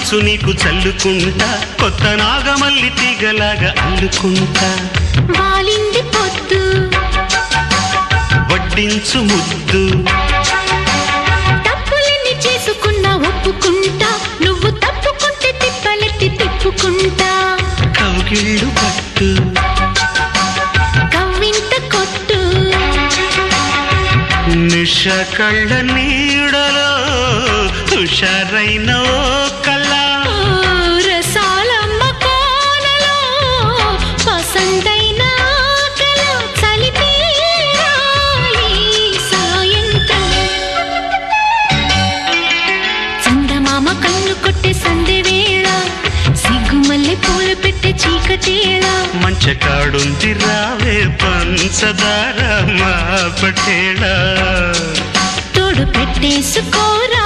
మంచు నీకు చల్లుకుంటా కొత్త నాగమల్లి తీగలాగా అల్లుకుంటా వాలింది పొద్దు వడ్డించు ముద్దు తప్పులన్నీ చేసుకున్నా ఒప్పుకుంటా నువ్వు తప్పుకుంటే తిప్పలెత్తి తిప్పుకుంటా కౌగిళ్ళు పట్టు కవ్వింత కొట్టు నిష కళ్ళ నీడలో హుషారైన ఓ కళ రసాలమ్మ కోనలో పసందైన కళ చలిపేరాలి సాయంత్రం చందమామ కన్ను కొట్టే సందె వేళ సిగ్గుమల్లె పూలు పెట్టే చీకటేళ మంచకాడుంది రావే పంచదార మా పటేళ తోడు పెట్టేసుకోరా